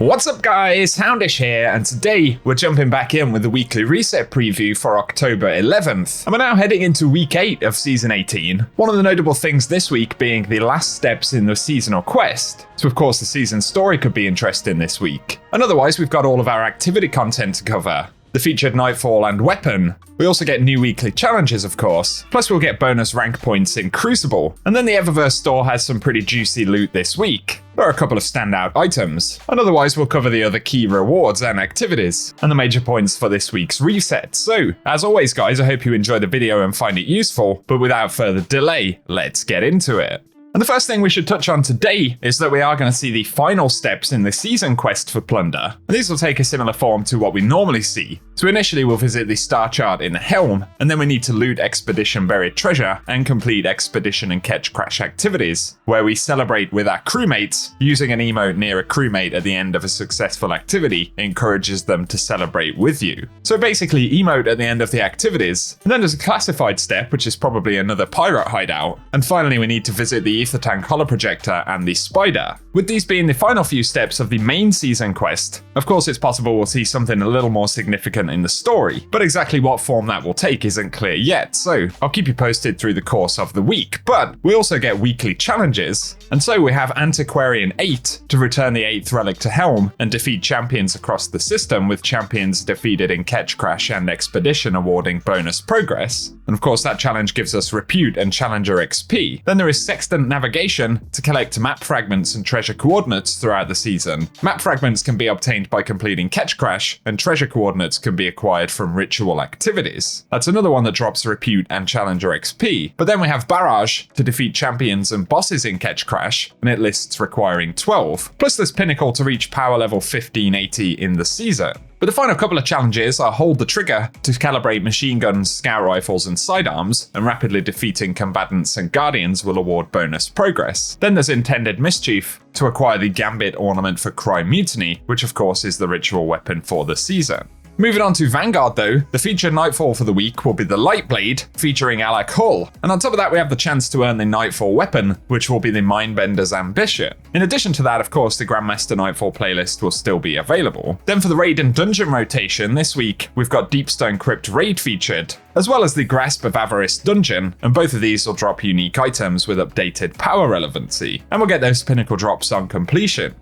What's up guys, Houndish here, and today we're jumping back in with the weekly reset preview for October 11th. And we're now heading into week 8 of season 18. One of the notable things this week being the last steps in the seasonal quest. So of course the season story could be interesting this week. And otherwise we've got all of our activity content to cover. The featured Nightfall and Weapon. We also get new weekly challenges, of course. Plus we'll get bonus rank points in Crucible. And then the Eververse store has some pretty juicy loot this week. There are a couple of standout items. And otherwise we'll cover the other key rewards and activities, and the major points for this week's reset. So, as always guys, I hope you enjoy the video and find it useful. But without further delay, let's get into it. And the first thing we should touch on today is that we are going to see the final steps in the season quest for Plunder. And these will take a similar form to what we normally see. So initially we'll visit the star chart in the Helm, and then we need to loot Expedition Buried Treasure and complete Expedition and Catch Crash activities, where we celebrate with our crewmates. Using an emote near a crewmate at the end of a successful activity encourages them to celebrate with you. So basically emote at the end of the activities, and then there's a classified step, which is probably another pirate hideout. And finally we need to visit the Ether Tank Holoprojector and the Spider. With these being the final few steps of the main season quest, of course it's possible we'll see something a little more significant in the story, but exactly what form that will take isn't clear yet, so I'll keep you posted through the course of the week. But we also get weekly challenges, and so we have Antiquarian 8 to return the 8th relic to Helm and defeat champions across the system, with champions defeated in Catch Crash and Expedition awarding bonus progress. And of course that challenge gives us Repute and Challenger XP. Then there is Sextant Navigation to collect map fragments and treasure coordinates throughout the season. Map fragments can be obtained by completing Catch Crash, and treasure coordinates can be acquired from ritual activities. That's another one that drops Repute and Challenger XP. But then we have Barrage to defeat champions and bosses in Catch Crash, and it lists requiring 12. Plus there's Pinnacle to reach power level 1580 in the season. But the final couple of challenges are Hold the Trigger to calibrate machine guns, scout rifles and sidearms, and rapidly defeating combatants and guardians will award bonus progress. Then there's Intended Mischief to acquire the Gambit ornament for Crime Mutiny, which of course is the ritual weapon for the season. Moving on to Vanguard though, the featured Nightfall for the week will be the Lightblade, featuring Alec Hull. And on top of that we have the chance to earn the Nightfall Weapon, which will be the Mindbender's Ambition. In addition to that, of course, the Grandmaster Nightfall playlist will still be available. Then for the Raid and Dungeon rotation this week, we've got Deepstone Crypt Raid featured, as well as the Grasp of Avarice Dungeon, and both of these will drop unique items with updated power relevancy. And we'll get those pinnacle drops on completion.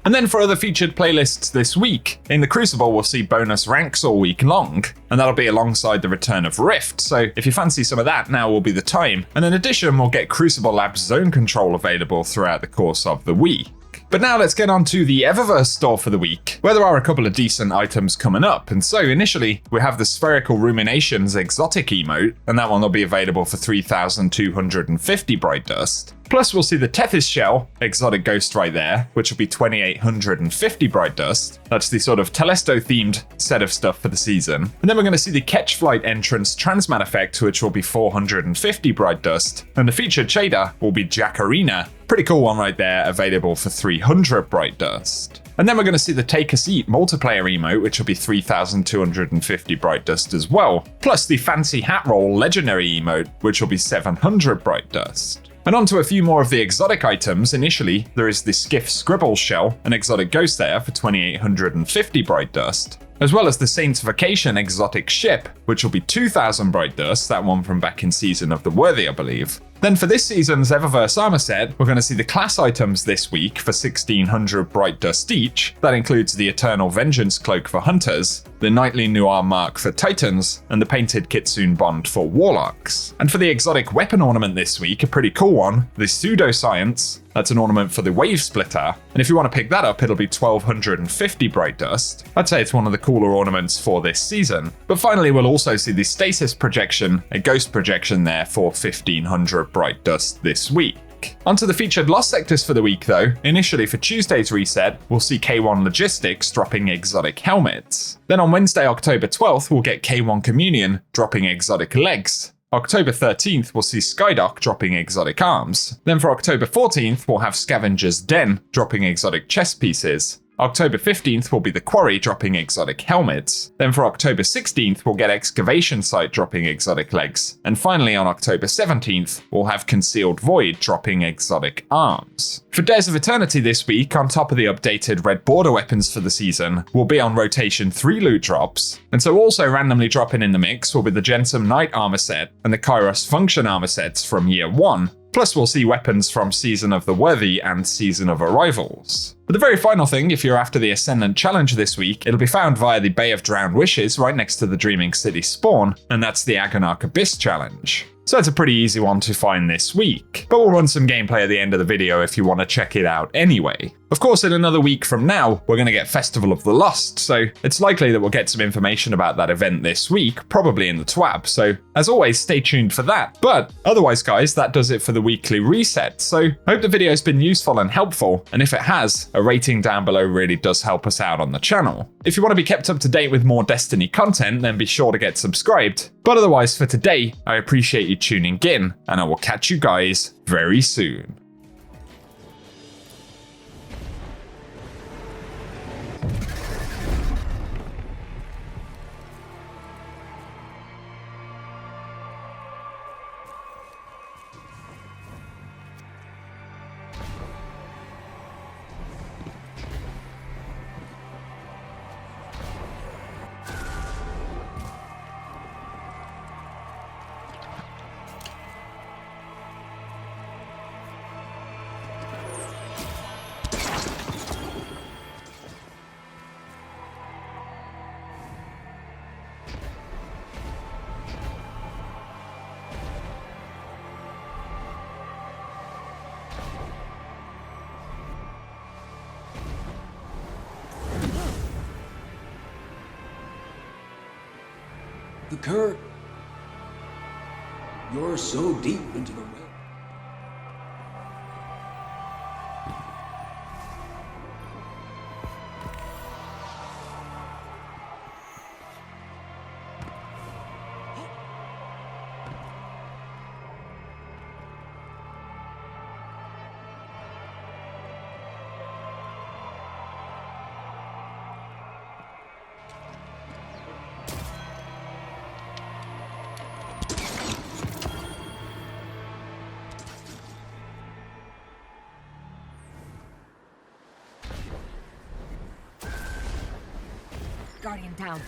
And then for other featured playlists this week, in the Crucible we'll see bonus ranks all week long, and that'll be alongside the return of Rift, so if you fancy some of that, now will be the time. And in addition we'll get Crucible Labs Zone Control available throughout the course of the week. But now let's get on to the Eververse store for the week, where there are a couple of decent items coming up. And so initially we have the Spherical Ruminations exotic emote, and that one will be available for 3,250 Bright Dust. Plus we'll see the Tethys Shell exotic ghost right there, which will be 2,850 Bright Dust. That's the sort of Telesto themed set of stuff for the season. And then we're going to see the Catch Flight entrance Transmat effect, which will be 450 Bright Dust. And the featured shader will be Jacarina. Pretty cool one right there, available for 300 Bright Dust. And then we're going to see the Take a Seat multiplayer emote, which will be 3,250 Bright Dust as well. Plus the Fancy Hat Roll legendary emote, which will be 700 Bright Dust. And on to a few more of the exotic items. Initially, there is the Skiff Scribble Shell, an exotic ghost there for 2,850 Bright Dust, as well as the Saints Vacation exotic ship, which will be 2,000 Bright Dust, that one from back in Season of the Worthy, I believe. Then for this season's Eververse armor set, we're going to see the class items this week for 1,600 Bright Dust each. That includes the Eternal Vengeance Cloak for Hunters, the Nightly Noir Mark for Titans, and the Painted Kitsune Bond for Warlocks. And for the exotic weapon ornament this week, a pretty cool one, the Pseudoscience. That's an ornament for the Wave Splitter, and if you want to pick that up, it'll be 1,250 Bright Dust. I'd say it's one of the cooler ornaments for this season. But finally, we'll also see the Stasis Projection, a ghost projection there for 1,500 Bright Dust this week. Onto the featured Lost Sectors for the week though. Initially for Tuesday's reset, we'll see K1 Logistics dropping exotic helmets. Then on Wednesday, October 12th, we'll get K1 Communion dropping exotic legs. October 13th, we'll see Skydock dropping exotic arms. Then for October 14th, we'll have Scavenger's Den dropping exotic chess pieces. October 15th will be the Quarry dropping exotic helmets. Then for October 16th, we'll get Excavation Site dropping exotic legs. And finally on October 17th, we'll have Concealed Void dropping exotic arms. For Days of Eternity this week, on top of the updated red border weapons for the season, we'll be on rotation 3 loot drops. And so also randomly dropping in the mix will be the Gensum Knight armor set and the Kairos Function armor sets from Year 1. Plus we'll see weapons from Season of the Worthy and Season of Arrivals. But the very final thing, if you're after the Ascendant challenge this week, it'll be found via the Bay of Drowned Wishes right next to the Dreaming City spawn, and that's the Agonarch Abyss challenge. So it's a pretty easy one to find this week, but we'll run some gameplay at the end of the video if you want to check it out anyway. Of course, in another week from now, we're going to get Festival of the Lost, so it's likely that we'll get some information about that event this week, probably in the TWAB, so as always, stay tuned for that. But otherwise, guys, that does it for the weekly reset, so I hope the video's been useful and helpful, and if it has, a rating down below really does help us out on the channel. If you want to be kept up to date with more Destiny content, then be sure to get subscribed. But otherwise, for today, I appreciate you tuning in, and I will catch you guys very soon. The current. You're so deep into the well. Guardian down.